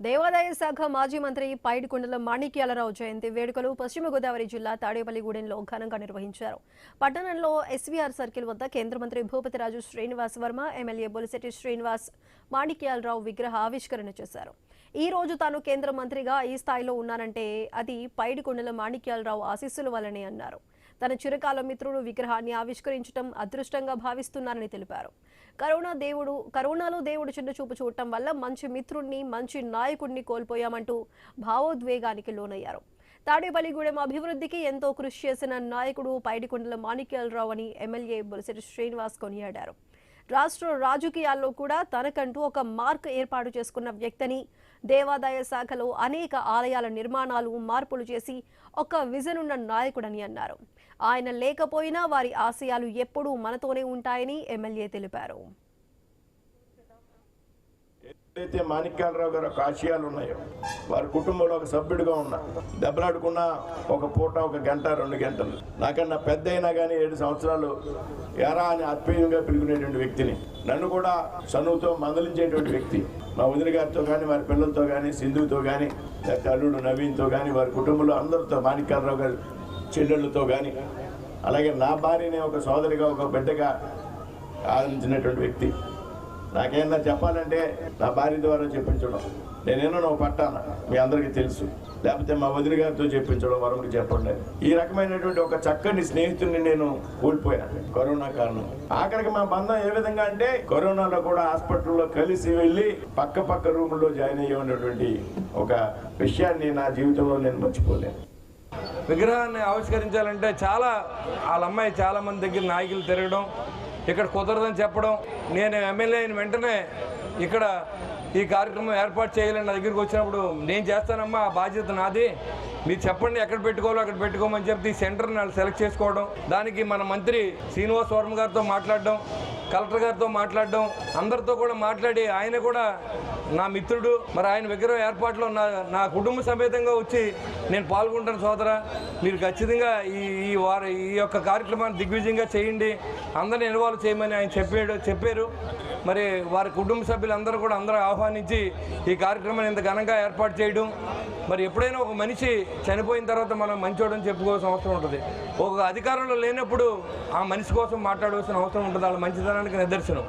దేవాదాయ శాఖ మాజీ మంత్రి పైడికొండల మాణిక్యాలరావు జయంతి వేడుకలు పశ్చిమ గోదావరి జిల్లా తాడేపల్లిగూడెంలో ఘనంగా నిర్వహించారు. పట్టణంలో ఎస్వీఆర్ సర్కిల్ వద్ద కేంద్ర మంత్రి భూపతిరాజు శ్రీనివాస్ వర్మ, ఎమ్మెల్యే బొలిశెట్టి శ్రీనివాస్ మాణిక్యాలరావు విగ్రహ ఆవిష్కరణ చేశారు. ఈ రోజు తాను కేంద్ర మంత్రిగా ఈ స్థాయిలో ఉన్నానంటే అది పైడికొండల మాణిక్యాలరావు ఆశీస్సుల వల్లనే అన్నారు. తన చిరకాల మిత్రుడు విగ్రహాన్ని ఆవిష్కరించడం అదృష్టంగా భావిస్తున్నానని తెలిపారు. కరోనాలో దేవుడు చిన్న చూపు చూడటం వల్ల మంచి మిత్రుడిని, మంచి నాయకుడిని కోల్పోయామంటూ భావోద్వేగానికి లోనయ్యారు. తాడేపల్లిగూడెం అభివృద్ధికి ఎంతో కృషి చేసిన నాయకుడు పైడికొండల మాణిక్యాలరావు అని ఎమ్మెల్యే బొలిశెట్టి శ్రీనివాస్ కొనియాడారు. రాష్ట్ర రాజకీయాల్లో కూడా తనకంటూ ఒక మార్క్ ఏర్పాటు చేసుకున్న వ్యక్తిని, దేవాదాయ శాఖలో అనేక ఆలయాల నిర్మాణాలు, మార్పులు చేసి ఒక విజన్ ఉన్న నాయకుడని అన్నారు. ఆయన లేకపోయినా వారి ఆశయాలు ఎప్పుడూ మనతోనే ఉంటాయని ఎమ్మెల్యే తెలిపారు. ఏదైతే మాణిక్యాలరావు గారు ఒక ఆశయాలు ఉన్నాయో, వారి కుటుంబంలో ఒక సభ్యుడిగా ఉన్నా, దెబ్బలాడుకున్న ఒక పూట, ఒక గంట, 2 గంటలు, నాకన్నా పెద్ద అయినా కానీ 7 సంవత్సరాలు ఎరా అని ఆత్మీయంగా పిలుగునేటువంటి వ్యక్తిని, నన్ను కూడా చనువుతో మందలించేటువంటి వ్యక్తి, మా వదిన గారితో కానీ, వారి పిల్లలతో కానీ, సింధుతో కానీ, లేకపోతే అల్లుడు నవీన్తో కానీ, వారి కుటుంబంలో అందరితో, మాణిక్యాలరావు గారి చెల్లెళ్ళతో కానీ, అలాగే నా భార్యని ఒక సోదరిగా, ఒక బిడ్డగా ఆదరించినటువంటి వ్యక్తి. నాకేమన్నా చెప్పాలంటే నా భార్య ద్వారా చెప్పించడం, నేనేమో పట్టాన మీ అందరికీ తెలుసు, లేకపోతే మా వదిన గారితో చెప్పించడం, వరముకి చెప్పండి. ఈ రకమైనటువంటి ఒక చక్కని స్నేహితుడిని నేను కోల్పోయాను కరోనా కారణం. ఆఖరికి మా బంధం ఏ విధంగా అంటే, కరోనాలో కూడా హాస్పిటల్లో కలిసి వెళ్ళి పక్క రూముల్లో జాయిన్ అయ్యి ఉన్నటువంటి ఒక విషయాన్ని నా జీవితంలో నేను మర్చిపోలేను. విగ్రహాన్ని ఆవిష్కరించాలంటే వాళ్ళ అమ్మాయి చాలా మంది దగ్గర నాయకులు తిరగడం, ఇక్కడ కుదరదని చెప్పడం, నేను ఎమ్మెల్యే అయిన వెంటనే ఇక్కడ ఈ కార్యక్రమం ఏర్పాటు చేయాలని నా దగ్గరికి వచ్చినప్పుడు, నేను చేస్తానమ్మా, ఆ బాధ్యత నాది, మీరు చెప్పండి ఎక్కడ పెట్టుకోవాలో అక్కడ పెట్టుకోమని చెప్పి ఈ సెంటర్ని వాళ్ళు సెలెక్ట్ చేసుకోవడం, దానికి మన మంత్రి శ్రీనివాస్ వర్మ గారితో మాట్లాడడం, కలెక్టర్ గారితో మాట్లాడడం, అందరితో కూడా మాట్లాడి ఆయన కూడా నా మిత్రుడు, మరి ఆయన విగ్రహం ఏర్పాటులో నా కుటుంబ సమేతంగా వచ్చి నేను పాల్గొంటాను సోదరా, మీరు ఖచ్చితంగా ఈ యొక్క కార్యక్రమాన్ని దిగ్విజయంగా చేయండి, అందరిని ఇన్వాల్వ్ చేయమని ఆయన చెప్పారు. మరి వారి కుటుంబ సభ్యులందరూ కూడా అందరూ ఆహ్వానించి ఈ కార్యక్రమాన్ని ఇంత ఘనంగా ఏర్పాటు చేయడం. మరి ఎప్పుడైనా ఒక మనిషి చనిపోయిన తర్వాత మనం మంచోడని చెప్పుకోవాల్సిన అవసరం ఉంటుంది. ఒక అధికారంలో లేనప్పుడు ఆ మనిషి కోసం మాట్లాడవలసిన అవసరం ఉంటుంది. వాళ్ళ మంచితనానికి నిదర్శనం.